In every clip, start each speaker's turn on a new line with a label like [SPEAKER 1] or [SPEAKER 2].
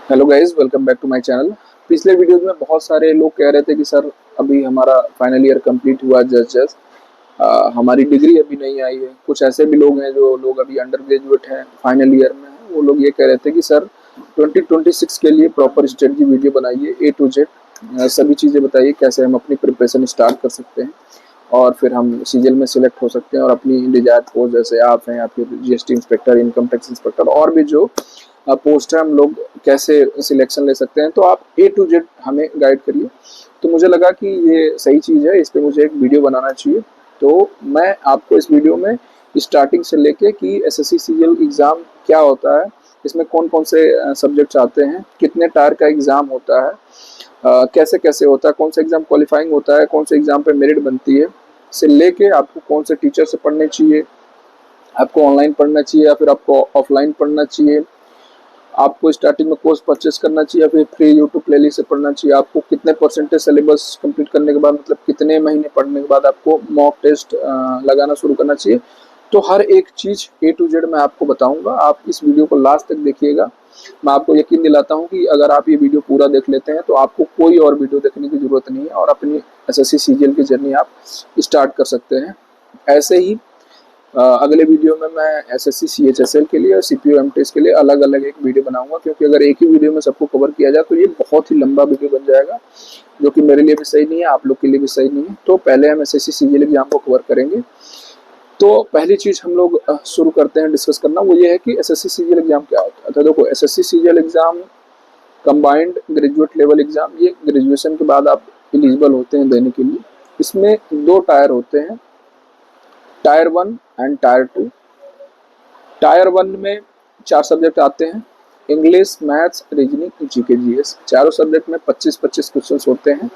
[SPEAKER 1] Hello guys, welcome back to my channel. पिछले videos में बहुत सारे लोग कह रहे थे कि सर अभी हमारा फाइनल ईयर कंप्लीट हुआ जस्ट हमारी डिग्री अभी नहीं आई है। कुछ ऐसे भी लोग हैं जो लोग अभी अंडर ग्रेजुएट हैं, फाइनल ईयर में हैं। वो लोग ये कह रहे थे कि सर 2026 के लिए प्रॉपर स्ट्रेटजी वीडियो बनाइए, ए टू जेड सभी चीज़ें बताइए, कैसे हम अपनी प्रिपरेशन स्टार्ट कर सकते हैं और फिर हम सीजन में सिलेक्ट हो सकते हैं और अपनी डिजायर्ड पोस्ट जैसे आप हैं या फिर GST inspector, income tax inspector और भी जो पोस्ट है हम लोग कैसे सिलेक्शन ले सकते हैं। तो आप ए टू जेड हमें गाइड करिए। तो मुझे लगा कि ये सही चीज़ है, इस पर मुझे एक वीडियो बनाना चाहिए। तो मैं आपको इस वीडियो में स्टार्टिंग से लेके कि एसएससी सीजीएल एग्ज़ाम क्या होता है, इसमें कौन कौन से सब्जेक्ट्स आते हैं, कितने टायर का एग्ज़ाम होता है, कैसे कैसे होता है, कौन सा एग्ज़ाम क्वालिफाइंग होता है, कौन से एग्ज़ाम पे मेरिट बनती है, से लेके आपको कौन से टीचर से पढ़ने चाहिए, आपको ऑनलाइन पढ़ना चाहिए या फिर आपको ऑफलाइन पढ़ना चाहिए, आपको स्टार्टिंग में कोर्स परचेस करना चाहिए या फिर फ्री यूट्यूब प्लेलिस्ट से पढ़ना चाहिए, आपको कितने परसेंटेज सिलेबस कंप्लीट करने के बाद मतलब कितने महीने पढ़ने के बाद आपको मॉक टेस्ट लगाना शुरू करना चाहिए। तो हर एक चीज़ ए टू जेड मैं आपको बताऊंगा। आप इस वीडियो को लास्ट तक देखिएगा। मैं आपको यकीन दिलाता हूं कि अगर आप ये वीडियो पूरा देख लेते हैं तो आपको कोई और वीडियो देखने की ज़रूरत नहीं है और अपनी एसएससी सीजीएल की जर्नी आप स्टार्ट कर सकते हैं। ऐसे ही अगले वीडियो में मैं एसएससी सीएचएसएल के लिए और सीपीयू एमटीएस के लिए अलग अलग एक वीडियो बनाऊंगा, क्योंकि अगर एक ही वीडियो में सबको कवर किया जाए तो ये बहुत ही लंबा वीडियो बन जाएगा, जो कि मेरे लिए भी सही नहीं है, आप लोग के लिए भी सही नहीं है। तो पहले हम एसएससी सीजीएल एग्जाम को कवर करेंगे। तो पहली चीज़ हम लोग शुरू करते हैं डिस्कस करना, वो ये है कि एसएससी सीजीएल एग्जाम क्या होता है। तो देखो, SSC CGL exam combined graduate level exam, ये ग्रेजुएशन के बाद आप एलिजिबल होते हैं देने के लिए। इसमें दो टायर होते हैं, टायर 1 एंड टायर 2। टायर 1 में 4 सब्जेक्ट आते हैं, English, maths, reasoning, GK, GS. चारों सब्जेक्ट में 25-25 क्वेश्चन होते हैं।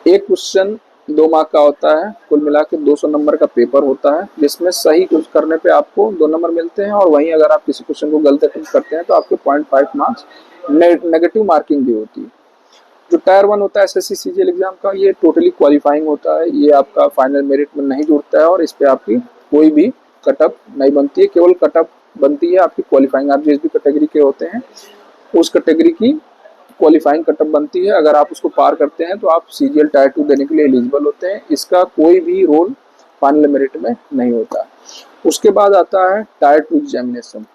[SPEAKER 1] एक क्वेश्चन 2 मार्क का होता है। कुल मिला के 200 नंबर का पेपर होता है, जिसमें सही कुछ करने पे आपको 2 नंबर मिलते हैं और वहीं अगर आप किसी क्वेश्चन को गलत अटेम्प्ट करते हैं तो आपके 0.5 मार्क्स नेगेटिव मार्किंग भी होती है। जो टायर 1 होता है एसएससी सीजीएल एग्जाम का, ये टोटली क्वालिफाइंग होता है। ये आपका फाइनल मेरिट में नहीं जुड़ता है और इस पे आपकी कोई भी कटअप नहीं बनती है। केवल कटअप बनती है आपकी क्वालिफाइंग, आप जिस भी कैटेगरी के होते हैं उस कैटेगरी की क्वालिफाइंग कटअप बनती है। अगर आप उसको पार करते हैं तो आप सीजीएल टायर 2 देने के लिए एलिजिबल होते हैं। इसका कोई भी रोल फाइनल मेरिट में नहीं होता। उसके बाद आता है टायर 2 एग्जामिनेशन।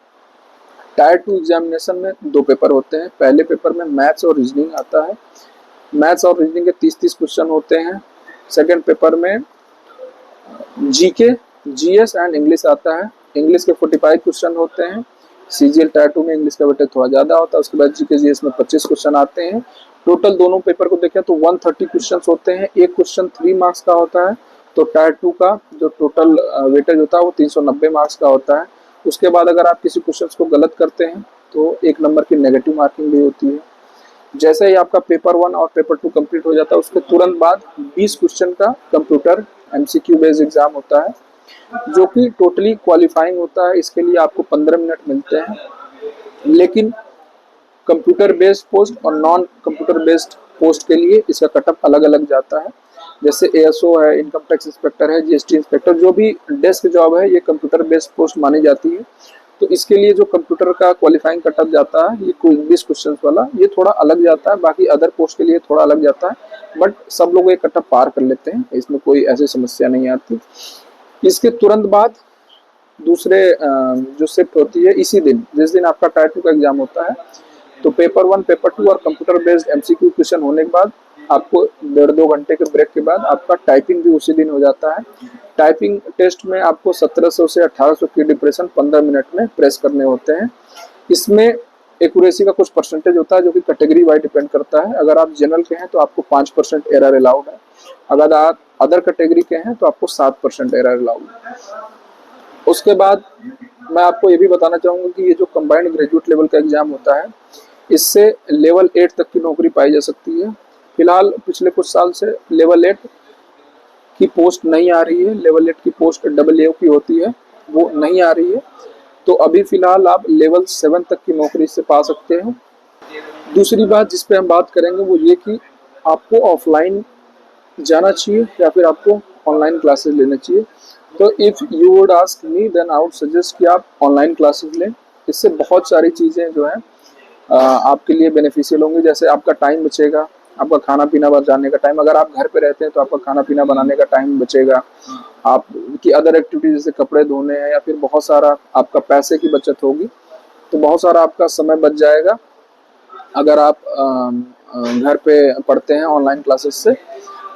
[SPEAKER 1] टायर 2 एग्जामिनेशन में 2 पेपर होते हैं। पहले पेपर में मैथ्स और रीजनिंग आता है। मैथ्स और रीजनिंग के 30-30 क्वेश्चन होते हैं। सेकेंड पेपर में जीके, जीएस एंड इंग्लिश आता है। इंग्लिश के 45 क्वेश्चन होते हैं। सीजीएल टायर 2 में इंग्लिश का वेटेज थोड़ा ज़्यादा होता है। उसके बाद जीके जीएस में 25 क्वेश्चन आते हैं। टोटल दोनों पेपर को देखें तो 130 क्वेश्चन होते हैं। एक क्वेश्चन 3 मार्क्स का होता है। तो टायर 2 का जो टोटल वेटेज होता है वो 390 मार्क्स का होता है। उसके बाद अगर आप किसी क्वेश्चन को गलत करते हैं तो 1 नंबर की नेगेटिव मार्किंग भी होती है। जैसे ही आपका पेपर 1 और पेपर 2 कंप्लीट हो जाता है, उसके तुरंत बाद 20 क्वेश्चन का कंप्यूटर एमसीक्यू बेस्ड एग्जाम होता है, जो कि टोटली क्वालिफाइंग होता है। इसके लिए आपको 15 मिनट मिलते हैं। लेकिन कंप्यूटर बेस्ड पोस्ट और नॉन कंप्यूटर बेस्ड पोस्ट के लिए इसका कटअप अलग अलग जाता है। जैसे एएसओ है, इनकम टैक्स इंस्पेक्टर है, जीएसटी इंस्पेक्टर, जो भी डेस्क जॉब है ये कंप्यूटर बेस्ड पोस्ट मानी जाती है। तो इसके लिए जो कंप्यूटर का क्वालिफाइंग कटअप जाता है ये 20 क्वेश्चन वाला, ये थोड़ा अलग जाता है। बाकी अदर पोस्ट के लिए थोड़ा अलग जाता है, बट सब लोग ये कटअप पार कर लेते हैं, इसमें कोई ऐसी समस्या नहीं आती। इसके तुरंत बाद दूसरे जो शिफ्ट होती है, इसी दिन जिस दिन आपका टायर 2 का एग्जाम होता है, तो पेपर 1, पेपर 2 और कंप्यूटर बेस्ड एमसीक्यू क्वेश्चन होने के बाद आपको 1.5-2 घंटे के ब्रेक के बाद आपका टाइपिंग भी उसी दिन हो जाता है। टाइपिंग टेस्ट में आपको 1700 से 1800 की डिप्रेशन 15 मिनट में प्रेस करने होते हैं। इसमें एक्यूरेसी का कुछ परसेंटेज होता है जो कि कैटेगरी वाइज डिपेंड करता है। अगर आप जनरल के हैं तो आपको 5% एरर अलाउड है। अगर आप अदर कैटेगरी के हैं तो आपको 7% एरर अलाउड है। उसके बाद मैं आपको ये भी बताना चाहूँगा कि ये जो कंबाइंड ग्रेजुएट लेवल का एग्जाम होता है, इससे लेवल 8 तक की नौकरी पाई जा सकती है। फिलहाल पिछले कुछ साल से लेवल 8 की पोस्ट नहीं आ रही है। लेवल 8 की पोस्ट AA की होती है, वो नहीं आ रही है। तो अभी फिलहाल आप लेवल 7 तक की नौकरी से पा सकते हैं। दूसरी बात जिस पे हम बात करेंगे वो ये कि आपको ऑफलाइन जाना चाहिए या फिर आपको ऑनलाइन क्लासेस लेना चाहिए। तो if you would ask me then I would suggest कि आप ऑनलाइन क्लासेस लें। इससे बहुत सारी चीज़ें जो हैं आपके लिए बेनिफिशियल होंगे। जैसे आपका टाइम बचेगा, आपका खाना पीना बचाने का टाइम, अगर आप घर पे रहते हैं तो आपका खाना पीना बनाने का टाइम बचेगा, आपकी अदर एक्टिविटीज जैसे कपड़े धोने हैं या फिर बहुत सारा आपका पैसे की बचत होगी, तो बहुत सारा आपका समय बच जाएगा अगर आप घर पे पढ़ते हैं ऑनलाइन क्लासेस से।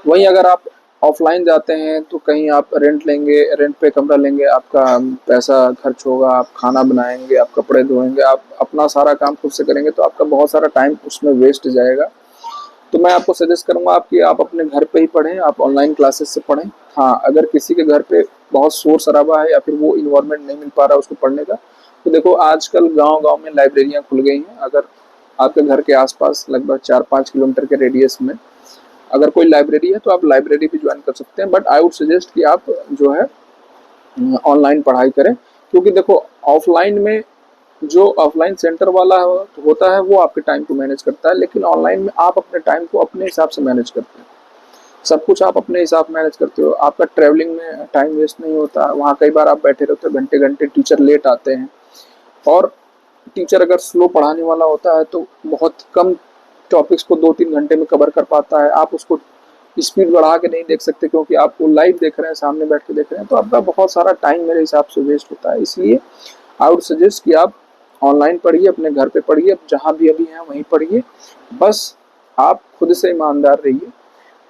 [SPEAKER 1] वहीं अगर आप ऑफलाइन जाते हैं तो कहीं आप रेंट लेंगे, रेंट पे कमरा लेंगे, आपका पैसा खर्च होगा, आप खाना बनाएंगे, आप कपड़े धोएंगे, आप अपना सारा काम खुद से करेंगे, तो आपका बहुत सारा टाइम उसमें वेस्ट जाएगा। तो मैं आपको सजेस्ट करूंगा कि आप अपने घर पे ही पढ़ें, आप ऑनलाइन क्लासेस से पढ़ें। हाँ, अगर किसी के घर पे बहुत शोर शराबा है या फिर वो इन्वायरमेंट नहीं मिल पा रहा उसको पढ़ने का, तो देखो आजकल गांव गांव में लाइब्रेरियां खुल गई हैं। अगर आपके घर के आसपास लगभग 4-5 किलोमीटर के रेडियस में अगर कोई लाइब्रेरी है तो आप लाइब्रेरी भी ज्वाइन कर सकते हैं। बट आई वुड सजेस्ट कि आप जो है ऑनलाइन पढ़ाई करें, क्योंकि देखो ऑफलाइन में जो ऑफलाइन सेंटर वाला होता है वो आपके टाइम को मैनेज करता है, लेकिन ऑनलाइन में आप अपने टाइम को अपने हिसाब से मैनेज करते हैं। सब कुछ आप अपने हिसाब मैनेज करते हो, आपका ट्रैवलिंग में टाइम वेस्ट नहीं होता। वहाँ कई बार आप बैठे रहते हो घंटे घंटे, टीचर लेट आते हैं, और टीचर अगर स्लो पढ़ाने वाला होता है तो बहुत कम टॉपिक्स को 2-3 घंटे में कवर कर पाता है। आप उसको स्पीड बढ़ा के नहीं देख सकते क्योंकि आप वो लाइव देख रहे हैं, सामने बैठ के देख रहे हैं, तो आपका बहुत सारा टाइम मेरे हिसाब से वेस्ट होता है। इसलिए आई वुड सजेस्ट कि आप ऑनलाइन पढ़िए, अपने घर पे पढ़िए, आप जहाँ भी अभी हैं वहीं पढ़िए। बस आप खुद से ईमानदार रहिए,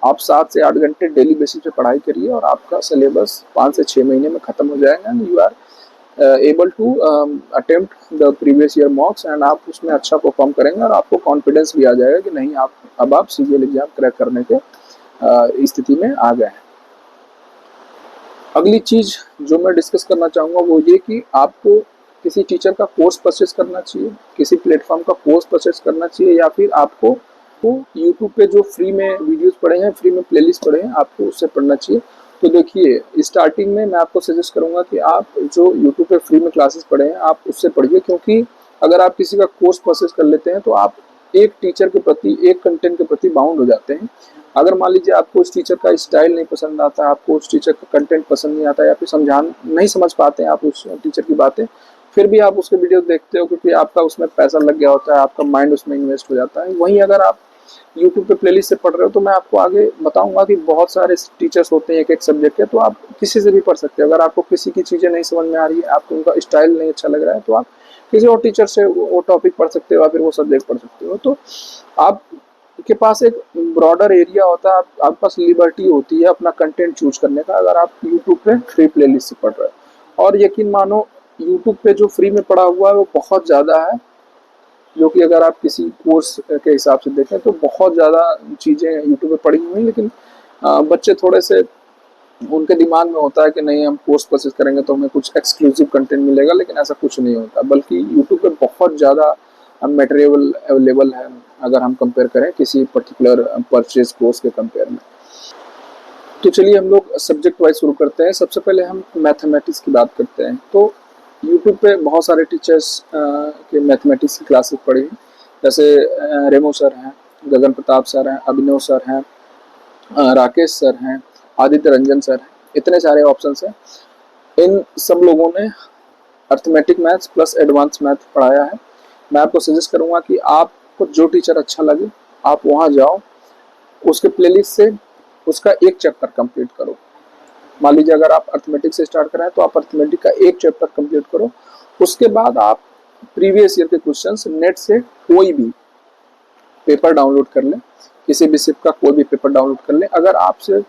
[SPEAKER 1] आप 7 से 8 घंटे डेली बेसिस पे पढ़ाई करिए और आपका सिलेबस 5 से 6 महीने में खत्म हो जाएगा and you are able to attempt the previous year mocks, and आप उसमें अच्छा परफॉर्म करेंगे और आपको कॉन्फिडेंस भी आ जाएगा कि नहीं, आप सीजीएल एग्जाम क्रैक करने के स्थिति में आ गए हैं। अगली चीज जो मैं डिस्कस करना चाहूँगा वो ये कि आपको किसी टीचर का कोर्स परचेस करना चाहिए, किसी प्लेटफॉर्म का कोर्स परचेस करना चाहिए, या फिर आपको यूट्यूब पे जो फ्री में वीडियोस पड़े हैं, फ्री में प्लेलिस्ट पड़े हैं, आपको उससे पढ़ना चाहिए। तो देखिए स्टार्टिंग में मैं आपको सजेस्ट करूंगा कि आप जो यूट्यूब पे फ्री में क्लासेस पढ़े हैं आप उससे पढ़िए, क्योंकि अगर आप किसी का कोर्स परचेस कर लेते हैं तो आप एक टीचर के प्रति, एक कंटेंट के प्रति बाउंड हो जाते हैं। अगर मान लीजिए आपको उस टीचर का स्टाइल नहीं पसंद आता, आपको उस टीचर का कंटेंट पसंद नहीं आता, या फिर नहीं समझ पाते हैं आप उस टीचर की बातें, फिर भी आप उसके वीडियो देखते हो क्योंकि आपका उसमें पैसा लग गया होता है, आपका माइंड उसमें इन्वेस्ट हो जाता है। वहीं अगर आप यूट्यूब पे प्लेलिस्ट से पढ़ रहे हो तो मैं आपको आगे बताऊंगा कि बहुत सारे टीचर्स होते हैं एक एक सब्जेक्ट के, तो आप किसी से भी पढ़ सकते हो। अगर आपको किसी की चीज़ें नहीं समझ में आ रही है, आपको उनका स्टाइल नहीं अच्छा लग रहा है, तो आप किसी और टीचर से वो टॉपिक पढ़ सकते हो या फिर वो सब्जेक्ट पढ़ सकते हो। तो आप के पास एक ब्रॉडर एरिया होता है, आपके पास लिबर्टी होती है अपना कंटेंट चूज करने का, अगर आप यूट्यूब पे फ्री प्लेलिस्ट से पढ़ रहे हो। और यकीन मानो यूट्यूब पे जो फ्री में पढ़ा हुआ है वो बहुत ज़्यादा है, जो कि अगर आप किसी कोर्स के हिसाब से देखें तो बहुत ज़्यादा चीज़ें यूट्यूब पे पढ़ी हुई हैं। लेकिन बच्चे थोड़े से उनके दिमाग में होता है कि नहीं, हम कोर्स परचेज करेंगे तो हमें कुछ एक्सक्लूसिव कंटेंट मिलेगा, लेकिन ऐसा कुछ नहीं होता, बल्कि यूट्यूब पे बहुत ज़्यादा मटेरियल अवेलेबल है अगर हम कंपेयर करें किसी पर्टिकुलर परचेज कोर्स के कंपेयर में। तो चलिए हम लोग सब्जेक्ट वाइज शुरू करते हैं। सबसे पहले हम मैथमेटिक्स की बात करते हैं। तो यूट्यूब पे बहुत सारे टीचर्स के मैथमेटिक्स की क्लासेस पढ़ी हैं, जैसे रेमो सर हैं, गगन प्रताप सर हैं, अभिनव सर हैं, राकेश सर हैं, आदित्य रंजन सर हैं, इतने सारे ऑप्शंस हैं। इन सब लोगों ने arithmetic maths plus advance math पढ़ाया है। मैं आपको सजेस्ट करूंगा कि आपको जो टीचर अच्छा लगे आप वहाँ जाओ, उसके प्लेलिस्ट से उसका एक चैप्टर कंप्लीट करो। मान लीजिए अगर आप अर्थमेटिक से स्टार्ट कर रहे हैं तो आप अर्थमेटिक का एक चैप्टर कंप्लीट करो। उसके बाद आप प्रीवियस ईयर के क्वेश्चंस नेट से कोई भी पेपर डाउनलोड कर लें, किसी भी शिफ्ट का कोई भी पेपर डाउनलोड कर लें। अगर आपसे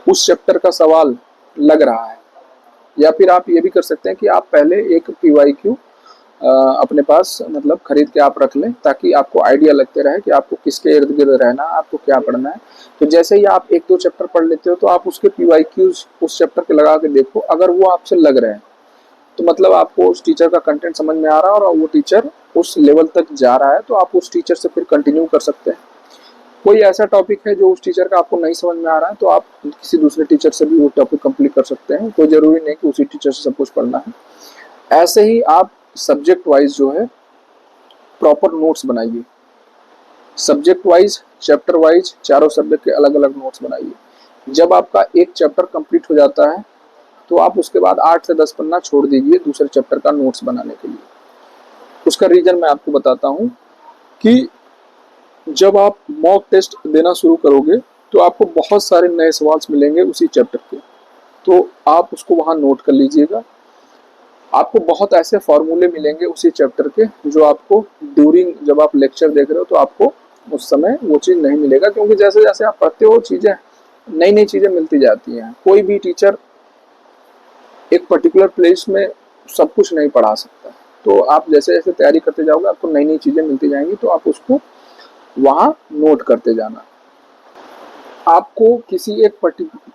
[SPEAKER 1] उस चैप्टर का सवाल लग रहा है, या फिर आप ये भी कर सकते हैं कि आप पहले एक PYQ अपने पास मतलब खरीद के आप रख लें, ताकि आपको आइडिया लगते रहे कि आपको किसके इर्द गिर्द रहना है, आपको क्या पढ़ना है। तो जैसे ही आप 1-2 चैप्टर पढ़ लेते हो तो आप उसके PYQs उस चैप्टर के लगा के देखो, अगर वो आपसे लग रहे हैं तो मतलब आपको उस टीचर का कंटेंट समझ में आ रहा है और वो टीचर उस लेवल तक जा रहा है, तो आप उस टीचर से फिर कंटिन्यू कर सकते हैं। कोई ऐसा टॉपिक है जो उस टीचर का आपको नहीं समझ में आ रहा है तो आप किसी दूसरे टीचर से भी वो टॉपिक कंप्लीट कर सकते हैं, कोई जरूरी नहीं कि उसी टीचर से सब कुछ पढ़ना है। ऐसे ही आप सब्जेक्ट वाइज जो है प्रॉपर नोट्स बनाइए, सब्जेक्ट वाइज, चैप्टर वाइज, चारों सब्जेक्ट के अलग अलग नोट्स बनाइए। जब आपका एक चैप्टर कंप्लीट हो जाता है तो आप उसके बाद 8 से 10 पन्ना छोड़ दीजिए दूसरे चैप्टर का नोट्स बनाने के लिए। उसका रीजन मैं आपको बताता हूँ। कि जब आप मॉक टेस्ट देना शुरू करोगे तो आपको बहुत सारे नए सवाल मिलेंगे उसी चैप्टर के, तो आप उसको वहाँ नोट कर लीजिएगा। आपको बहुत ऐसे फॉर्मूले मिलेंगे उसी चैप्टर के जो आपको ड्यूरिंग जब आप लेक्चर देख रहे हो तो आपको उस समय वो चीज़ नहीं मिलेगा, क्योंकि जैसे जैसे आप पढ़ते हो चीज़ें नई नई चीज़ें मिलती जाती हैं। कोई भी टीचर एक पर्टिकुलर प्लेस में सब कुछ नहीं पढ़ा सकता, तो आप जैसे जैसे तैयारी करते जाओगे आपको नई नई चीज़ें मिलती जाएंगी, तो आप उसको वहाँ नोट करते जाना। आपको किसी एक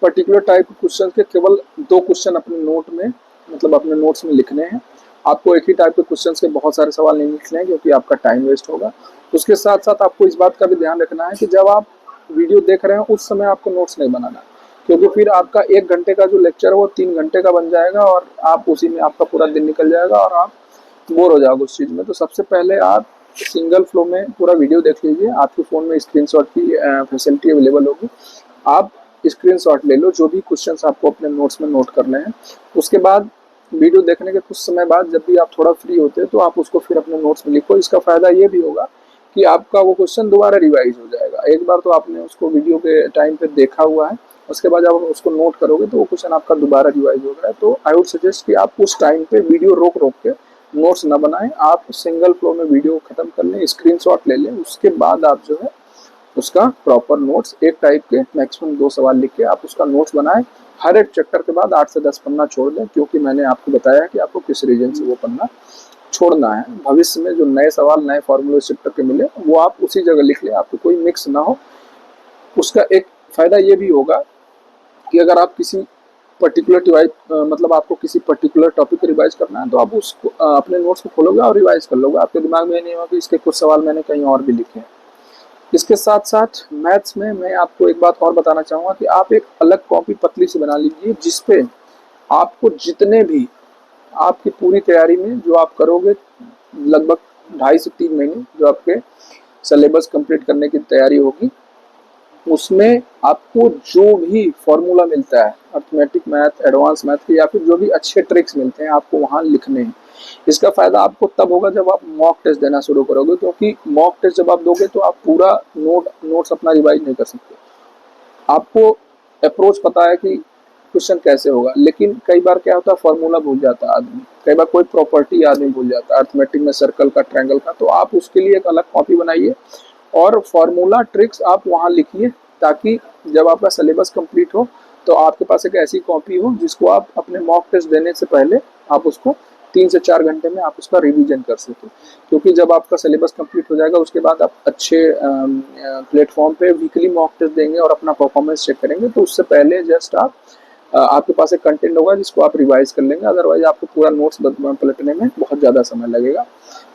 [SPEAKER 1] पर्टिकुलर टाइप के क्वेश्चन के केवल 2 क्वेश्चन अपने नोट में, मतलब अपने नोट्स में लिखने हैं। आपको एक ही टाइप के क्वेश्चन के बहुत सारे सवाल नहीं लिखने हैं, क्योंकि आपका टाइम वेस्ट होगा। उसके साथ साथ आपको इस बात का भी ध्यान रखना है कि जब आप वीडियो देख रहे हैं उस समय आपको नोट्स नहीं बनाना, क्योंकि फिर आपका 1 घंटे का जो लेक्चर है वो 3 घंटे का बन जाएगा और आप उसी में आपका पूरा दिन निकल जाएगा और आप बोर हो जाओगे उस चीज़ में। तो सबसे पहले आप सिंगल फ्लो में पूरा वीडियो देख लीजिए। आपके फ़ोन में स्क्रीनशॉट की फैसिलिटी अवेलेबल होगी, आप स्क्रीनशॉट ले लो जो भी क्वेश्चंस आपको अपने नोट्स में नोट करने हैं। उसके बाद वीडियो देखने के कुछ समय बाद जब भी आप थोड़ा फ्री होते हैं तो आप उसको फिर अपने नोट्स में लिखो। इसका फ़ायदा ये भी होगा कि आपका वो क्वेश्चन दोबारा रिवाइज हो जाएगा। एक बार तो आपने उसको वीडियो के टाइम पे देखा हुआ है, उसके बाद जब आप उसको नोट करोगे तो वो क्वेश्चन आपका दोबारा रिवाइज हो रहा है। तो आई वुड सजेस्ट कि आप उस टाइम पे वीडियो रोक रोक के नोट्स ना बनाएं, आप सिंगल फ्लो में वीडियो खत्म कर लें, स्क्रीनशॉट ले लें, उसके बाद आप जो है उसका प्रॉपर नोट्स एक टाइप के मैक्सिमम 2 सवाल लिख के आप उसका नोट्स बनाएं। हर एक चैप्टर के बाद 8 से 10 पन्ना छोड़ दें, क्योंकि मैंने आपको बताया कि आपको किस रीजन से वो पन्ना छोड़ना है। भविष्य में जो नए सवाल नए फॉर्मूले चैप्टर के मिले वो आप उसी जगह लिख लें, आपको कोई मिक्स ना हो। उसका एक फ़ायदा ये भी होगा कि अगर आप किसी पर्टिकुलर डिवाइस मतलब आपको किसी पर्टिकुलर टॉपिक को रिवाइज करना है तो आप उसको अपने नोट्स को खोलोगे और रिवाइज कर लोगे। आपके दिमाग में ये नहीं होगा कि इसके कुछ सवाल मैंने कहीं और भी लिखे हैं। इसके साथ साथ मैथ्स में मैं आपको एक बात और बताना चाहूँगा कि आप एक अलग कॉपी पतली सी बना लीजिए, जिसपे आपको जितने भी आपकी पूरी तैयारी में जो आप करोगे लगभग 2.5 से 3 महीने जो आपके सिलेबस कंप्लीट करने की तैयारी होगी, उसमें आपको जो भी फॉर्मूला मिलता है अर्थमेटिक मैथ, एडवांस मैथ के, या फिर जो भी अच्छे ट्रिक्स मिलते हैं आपको वहाँ लिखने हैं। इसका फ़ायदा आपको तब होगा जब आप मॉक टेस्ट देना शुरू करोगे, क्योंकि मॉक टेस्ट जब आप दोगे तो आप पूरा नोट्स अपना रिवाइज नहीं कर सकते। आपको अप्रोच पता है कि क्वेश्चन कैसे होगा, लेकिन कई बार क्या होता है फॉर्मूला भूल जाता है आदमी, कई बार कोई प्रॉपर्टी आदमी भूल जाता है अर्थमेटिक में सर्कल का, ट्रायंगल का। तो आप उसके लिए एक अलग कॉपी बनाइए और फॉर्मूला ट्रिक्स आप वहाँ लिखिए, ताकि जब आपका सिलेबस कंप्लीट हो तो आपके पास एक ऐसी कॉपी हो जिसको आप अपने मॉक टेस्ट देने से पहले आप उसको 3 से 4 घंटे में आप उसका रिवीजन कर सकें। क्योंकि जब आपका सिलेबस कंप्लीट हो जाएगा उसके बाद आप अच्छे प्लेटफॉर्म पे वीकली मॉक टेस्ट देंगे और अपना परफॉर्मेंस चेक करेंगे, तो उससे पहले जस्ट आप आपके पास एक कंटेंट होगा जिसको आप रिवाइज कर लेंगे। अदरवाइज आपको पूरा नोट्स पलटने में बहुत ज़्यादा समय लगेगा।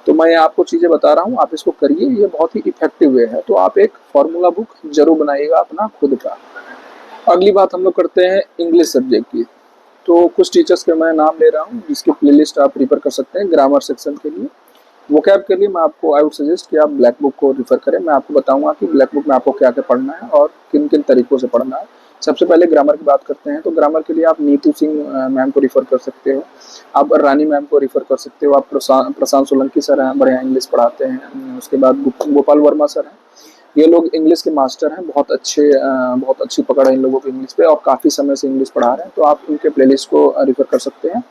[SPEAKER 1] तो मैं आपको चीज़ें बता रहा हूँ, आप इसको करिए, ये बहुत ही इफेक्टिव वे है। तो आप एक फॉर्मूला बुक जरूर बनाइएगा अपना खुद का। अगली बात हम लोग करते हैं इंग्लिश सब्जेक्ट की। तो कुछ टीचर्स के मैं नाम ले रहा हूँ जिसकी प्लेलिस्ट आप रिफर कर सकते हैं ग्रामर सेक्शन के लिए। वोकैब के लिए मैं आपको आई वुड सजेस्ट कि आप ब्लैक बुक को रिफर करें। मैं आपको बताऊंगा कि ब्लैक बुक में आपको क्या क्या पढ़ना है और किन किन तरीकों से पढ़ना है। सबसे पहले ग्रामर की बात करते हैं, तो ग्रामर के लिए आप नीतू सिंह मैम को रिफर कर सकते हो, आप रानी मैम को रिफर कर सकते हो, आप प्रशांत सोलंकी सर हैं, बढ़िया इंग्लिश पढ़ाते हैं। उसके बाद गोपाल वर्मा सर हैं, ये लोग इंग्लिश के मास्टर हैं, बहुत अच्छी पकड़ है इन लोगों की इंग्लिश पे और काफ़ी समय से इंग्लिश पढ़ा रहे हैं। तो आप इनके प्लेलिस्ट को रिफर कर सकते हैं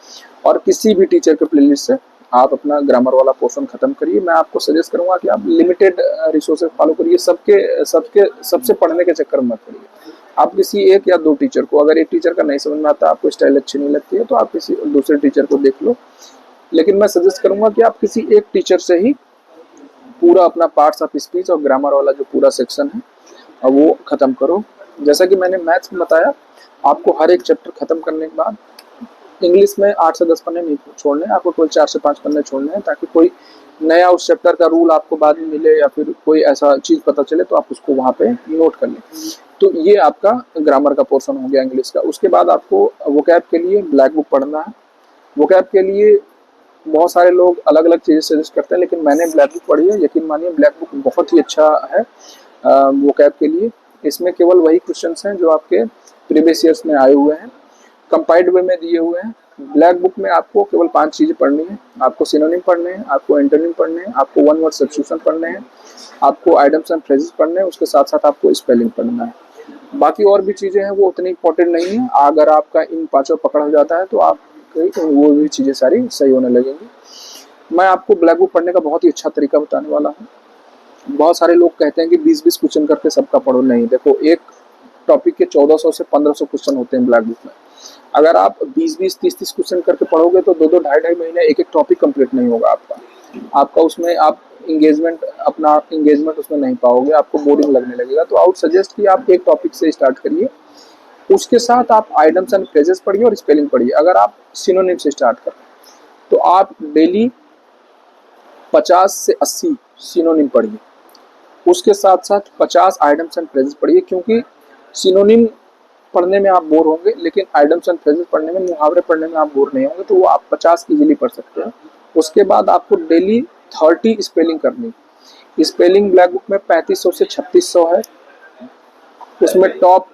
[SPEAKER 1] और किसी भी टीचर के प्लेलिस्ट से आप अपना ग्रामर वाला पोर्शन खत्म करिए। मैं आपको सजेस्ट करूंगा कि आप लिमिटेड रिसोर्सेज फॉलो करिए, सबसे पढ़ने के चक्कर में मत पड़िए। आप किसी एक या 2 टीचर को, अगर एक टीचर का नहीं समझ में आता, आपको स्टाइल अच्छी नहीं लगती है, तो आप किसी दूसरे टीचर को देख लो। लेकिन मैं सजेस्ट करूंगा कि आप किसी एक टीचर से ही पूरा अपना पार्ट्स ऑफ स्पीच और ग्रामर वाला जो पूरा सेक्शन है वो खत्म करो। जैसा कि मैंने मैथ्स में बताया, आपको हर एक चैप्टर खत्म करने के बाद इंग्लिश में 8 से 10 पन्ने नहीं छोड़ने हैं, आपको केवल 4 से 5 पन्ने छोड़ने हैं, ताकि कोई नया उस चैप्टर का रूल आपको बाद में मिले या फिर कोई ऐसा चीज़ पता चले तो आप उसको वहाँ पे नोट कर लें। तो ये आपका ग्रामर का पोर्शन हो गया इंग्लिश का। उसके बाद आपको वोकैब के लिए ब्लैक बुक पढ़ना है। वोकैब के लिए बहुत सारे लोग अलग अलग चीज़ें सजेस्ट करते हैं, लेकिन मैंने ब्लैक बुक पढ़ी है, यकीन मानिए ब्लैक बुक बहुत ही अच्छा है वोकैब के लिए। इसमें केवल वही क्वेश्चंस हैं जो आपके प्रीवियस ईयर्स में आए हुए हैं, कंपाइल्ड वे में दिए हुए हैं। ब्लैक बुक में आपको केवल 5 चीज़ें पढ़नी है। आपको सिनोनिम पढ़ने हैं, आपको एंटोनिम पढ़ने हैं, आपको वन वर्ड सब्स्टिट्यूशन पढ़ने हैं, आपको आइटम्स एंड फ्रेजेस पढ़ने हैं, उसके साथ साथ आपको स्पेलिंग पढ़ना है। बाकी और भी चीज़ें हैं वो उतनी इंपॉर्टेंट नहीं है। अगर आपका इन पाँचों पकड़ हो जाता है तो आप वो भी चीज़ें सारी सही होने लगेंगी। मैं आपको ब्लैक बुक पढ़ने का बहुत ही अच्छा तरीका बताने वाला हूँ। बहुत सारे लोग कहते हैं कि 20-20 क्वेश्चन करके सबका पढ़ो। नहीं, देखो, एक टॉपिक के 1400 से 1500 क्वेश्चन होते हैं ब्लैक बुक में। अगर आप 20-20, 30-30 क्वेश्चन करके पढ़ोगे तो 2-2, ढाई-ढाई महीने एक एक टॉपिक कंप्लीट नहीं होगा आपका उसमें आप अपना इंगेजमेंट उसमें नहीं पाओगे, आपको बोरिंग लगने लगेगा। तो आई वुड सजेस्ट कि आप एक टॉपिक से स्टार्ट करिए, उसके साथ आप आइटम्स एंड फ्रेजेस पढ़िए और स्पेलिंग पढ़िए। अगर आप सिनोनिम से स्टार्ट करें तो आप डेली 50 से 80 सिनोनिम पढ़िए, उसके साथ साथ 50 आइटम्स एंड फ्रेजेस पढ़िए। क्योंकि सिनोनिम पढ़ने में आप बोर होंगे, लेकिन आइटम्स एंड फ्रेजेस पढ़ने में, मुहावरे पढ़ने में आप बोर नहीं होंगे, तो वो आप 50 इजीली पढ़ सकते हैं। उसके बाद आपको डेली 30 स्पेलिंग करनी। स्पेलिंग ब्लैक बुक में 3500 से 3600 है। उसमें टॉप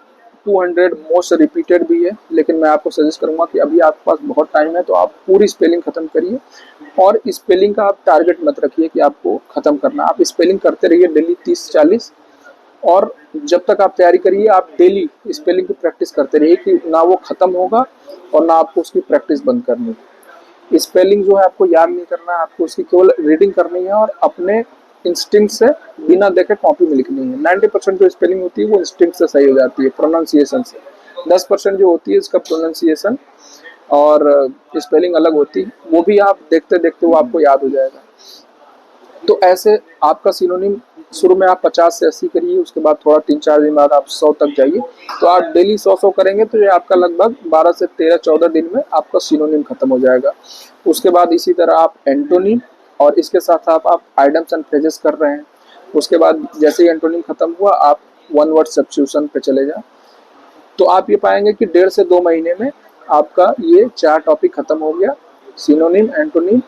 [SPEAKER 1] 200 मोस्ट रिपीटेड भी है, लेकिन मैं आपको सजेस्ट करूंगा कि अभी आपके पास बहुत टाइम है तो आप पूरी स्पेलिंग खत्म करिए। और स्पेलिंग का आप टारगेट मत रखिए कि आपको खत्म करना, आप स्पेलिंग करते रहिए डेली 30-40। और जब तक आप तैयारी करिए, आप डेली स्पेलिंग की प्रैक्टिस करते रहिए कि ना वो खत्म होगा और ना आपको उसकी प्रैक्टिस बंद करनी है। स्पेलिंग जो है आपको याद नहीं करना है, आपको उसकी केवल रीडिंग करनी है और अपने इंस्टिंक्ट से बिना देखे कॉपी में लिखनी है। 90% जो स्पेलिंग होती है वो इंस्टिंक्ट से सही हो जाती है, प्रोनाउंसिएशन से। 10% जो होती है इसका प्रोनाउंसिएशन और स्पेलिंग अलग होती है, वो भी आप देखते देखते वो आपको याद हो जाएगा। तो ऐसे आपका सिनोनिम शुरू में आप 50 से 80 करिए, उसके बाद थोड़ा 3-4 दिन बाद आप 100 तक जाइए। तो आप डेली 100 करेंगे तो ये आपका लगभग 12 से 13-14 दिन में आपका सिनोनिम खत्म हो जाएगा। उसके बाद इसी तरह आप एंटोनिम और इसके साथ आप आइटम्स एंड फ्रेजेस कर रहे हैं। उसके बाद जैसे ही एंटोनिम खत्म हुआ आप वन वर्ड सब्स्टिट्यूशन पे चले जाए, तो आप ये पाएंगे कि 1.5 से 2 महीने में आपका ये 4 टॉपिक खत्म हो गया। Synonym, antonym,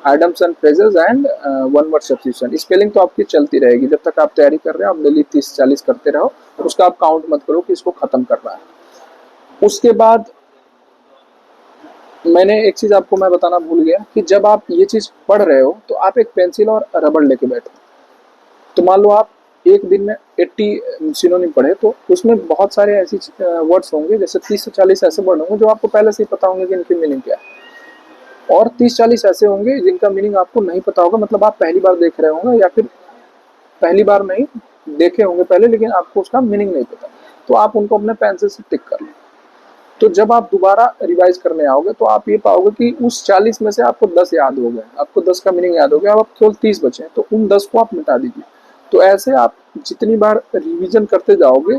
[SPEAKER 1] items and phrases and one word substitution. Spelling तो आपकी चलती रहेगी जब तक आप तैयारी कर रहे हैं। आप डेली 30-40 करते रहो, उसका आप काउंट मत करो कि इसको खत्म करना है। उसके बाद मैंने एक चीज आपको मैं बताना भूल गया कि जब आप ये चीज पढ़ रहे हो तो आप एक पेंसिल और रबड़ लेके बैठो। तो मान लो आप एक दिन में 80 सिनोनिम पढ़े, तो उसमें बहुत सारे ऐसी वर्ड्स होंगे, जैसे 30 से 40 ऐसे वर्ड होंगे जो आपको पहले से ही पता होंगे कि इनकी मीनिंग क्या है। और 30-40 ऐसे होंगे जिनका मीनिंग आपको नहीं पता होगा, मतलब आप पहली बार देख रहे होंगे या फिर पहली बार नहीं देखे होंगे पहले, लेकिन आपको उसका मीनिंग नहीं पता। तो आप उनको अपने पेंसिल से टिक कर लो। तो जब आप दोबारा रिवाइज करने आओगे तो आप ये पाओगे कि उस 40 में से आपको 10 याद हो गए, आपको 10 का मीनिंग याद हो गया, अब आप केवल 30 बचे हैं, तो उन 10 को आप मिटा दीजिए। तो ऐसे आप जितनी बार रिवीजन करते जाओगे,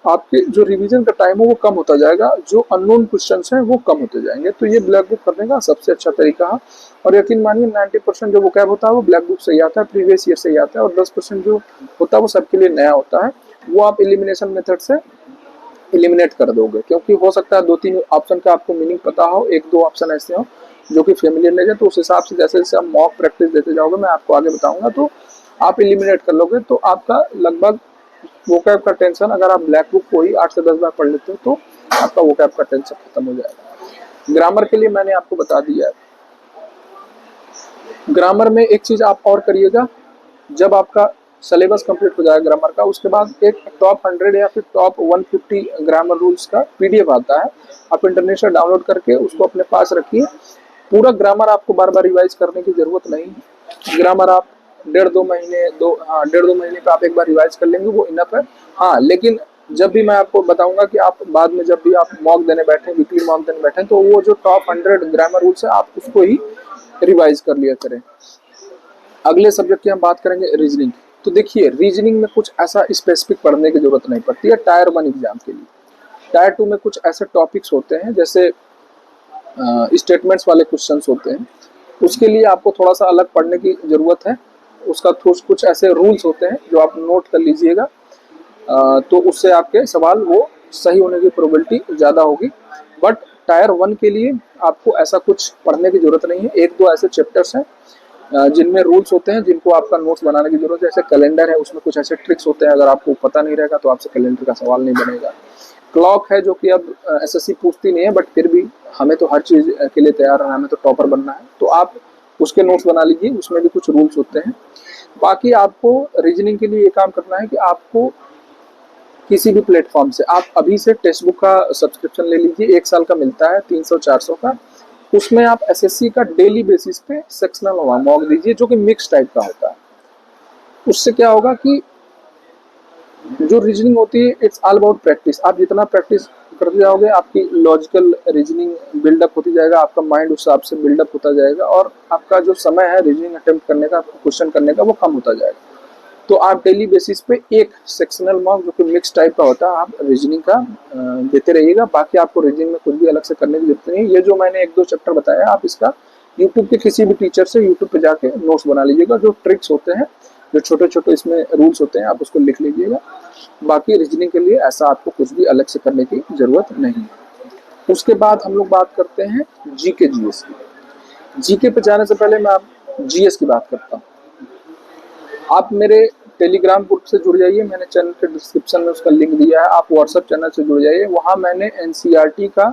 [SPEAKER 1] आपके जो रिवीजन का टाइम है वो कम होता जाएगा, जो अननोन क्वेश्चंस हैं वो कम होते जाएंगे। तो ये ब्लैक बुक करने का सबसे अच्छा तरीका है। और यकीन मानिए 90% जो वोकैब होता है वो ब्लैक बुक से ही आता है, प्रीवियस ईयर से ही आता है, और 10% जो होता है वो सबके लिए नया होता है। वो आप एलिमिनेशन मेथड से एलिमिनेट कर दोगे, क्योंकि हो सकता है 2-3 ऑप्शन का आपको मीनिंग पता हो, 1-2 ऑप्शन ऐसे हो जो कि फेमिलियर लगे। तो उस हिसाब से जैसे जैसे आप मॉक प्रैक्टिस देते जाओगे, मैं आपको आगे बताऊंगा, तो आप एलिमिनेट कर लोगे। तो आपका लगभग वोकैब का टेंशन, अगर आप ब्लैक बुक को ही 8 से 10 बार पढ़ लेते हो तो आपका वोकैब का टेंशन खत्म हो जाएगा। ग्रामर के लिए मैंने आपको बता दिया है। ग्रामर में एक चीज आप और करिएगा, जब आपका सिलेबस कंप्लीट हो जाएगा ग्रामर का, उसके बाद एक टॉप 100 या फिर टॉप 150 ग्रामर रूल्स का पीडीएफ आता है। आप इंटरनेट से डाउनलोड करके उसको अपने पास रखिए। पूरा ग्रामर आपको बार बार रिवाइज करने की जरूरत नहीं है। ग्रामर आप 1.5-2 महीने 1.5-2 महीने पे आप एक बार रिवाइज कर लेंगे, वो इनफ है। हाँ, लेकिन जब भी मैं आपको बताऊंगा कि आप बाद में जब भी आप मॉक देने बैठे, वीकली मॉक देने बैठे, तो वो जो टॉप 100 ग्रामर रूल्स है आप उसको ही रिवाइज कर लिया करें। अगले सब्जेक्ट की हम बात करेंगे रीजनिंग। तो देखिए, रीजनिंग में कुछ ऐसा स्पेसिफिक पढ़ने की जरूरत नहीं पड़ती है टायर 1 एग्जाम के लिए। टायर 2 में कुछ ऐसे टॉपिक्स होते हैं, जैसे स्टेटमेंट्स वाले क्वेश्चंस होते हैं, उसके लिए आपको थोड़ा सा अलग पढ़ने की ज़रूरत है। उसका कुछ ऐसे रूल्स होते हैं जो आप नोट कर लीजिएगा, तो उससे आपके सवाल वो सही होने की प्रोबेबिलिटी ज़्यादा होगी। बट टायर 1 के लिए आपको ऐसा कुछ पढ़ने की ज़रूरत नहीं है। 1-2 ऐसे चैप्टर्स हैं जिनमें रूल्स होते हैं, जिनको आपका नोट्स बनाने की जरूरत है। जैसे कैलेंडर है, उसमें कुछ ऐसे ट्रिक्स होते हैं, अगर आपको पता नहीं रहेगा तो आपसे कैलेंडर का सवाल नहीं बनेगा। क्लॉक है जो कि अब एसएससी पूछती नहीं है, बट फिर भी हमें तो हर चीज़ के लिए तैयार रहना है, हमें तो टॉपर बनना है। तो आप उसके नोट्स बना लीजिए, उसमें भी कुछ रूल्स होते हैं। बाकी आपको रीजनिंग के लिए ये काम करना है कि आपको किसी भी प्लेटफॉर्म से आप अभी से टेक्स्ट बुक का सब्सक्रिप्शन ले लीजिए, 1 साल का मिलता है 300-400 का। उसमें आप एसएससी का डेली बेसिस पे सेक्शनल मॉक दीजिए, जो कि मिक्स टाइप का होता है। उससे क्या होगा कि जो रीजनिंग होती है, इट्स ऑल अबाउट प्रैक्टिस। आप जितना प्रैक्टिस करते जाओगे, आपकी लॉजिकल रीजनिंग बिल्डअप होती जाएगा, आपका माइंड उस हिसाब से बिल्डअप होता जाएगा, और आपका जो समय है रीजनिंग अटेम्प्ट करने का, क्वेश्चन करने का, वो कम होता जाएगा। तो आप डेली बेसिस पे एक सेक्शनल मॉक जो कि मिक्स टाइप का होता है, आप रीजनिंग का देते रहिएगा। बाकी आपको रीजनिंग में कुछ भी अलग से करने की जरूरत नहीं है। ये जो मैंने 1-2 चैप्टर बताया, आप इसका यूट्यूब के किसी भी टीचर से यूट्यूब पे जाके नोट्स बना लीजिएगा। जो ट्रिक्स होते हैं, जो छोटे छोटे इसमें रूल्स होते हैं, आप उसको लिख लीजिएगा। बाकी रीजनिंग के लिए ऐसा आपको कुछ भी अलग से करने की जरूरत नहीं है। उसके बाद हम लोग बात करते हैं जीके जीएस की। जीके पे जाने से पहले मैं आप जीएस की बात करता हूँ। आप मेरे टेलीग्राम ग्रुप से जुड़ जाइए, मैंने चैनल के डिस्क्रिप्शन में उसका लिंक दिया है। आप व्हाट्सएप चैनल से जुड़ जाइए, वहाँ मैंने एनसीईआरटी का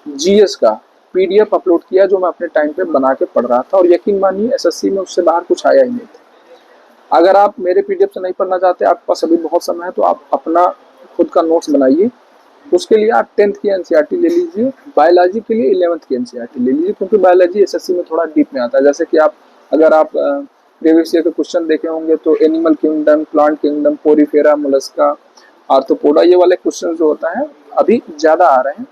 [SPEAKER 1] जीएस का पीडीएफ अपलोड किया, जो मैं अपने टाइम पे बना के पढ़ रहा था, और यकीन मानिए एसएससी में उससे बाहर कुछ आया ही नहीं था। अगर आप मेरे पीडीएफ से नहीं पढ़ना चाहते, आपके पास अभी बहुत समय है, तो आप अपना खुद का नोट्स बनाइए। उसके लिए आप 10th की एनसीईआरटी ले लीजिए, बायोलॉजी के लिए 11th की एनसीईआरटी ले लीजिए, क्योंकि बायोलॉजी एसएससी में थोड़ा डीप में आता है। जैसे कि अगर आप प्रीवियस ईयर के क्वेश्चन देखे होंगे, तो animal kingdom, plant kingdom, Porifera, Mollusca, arthropoda, ये वाले क्वेश्चन जो होता है अभी ज़्यादा आ रहे हैं।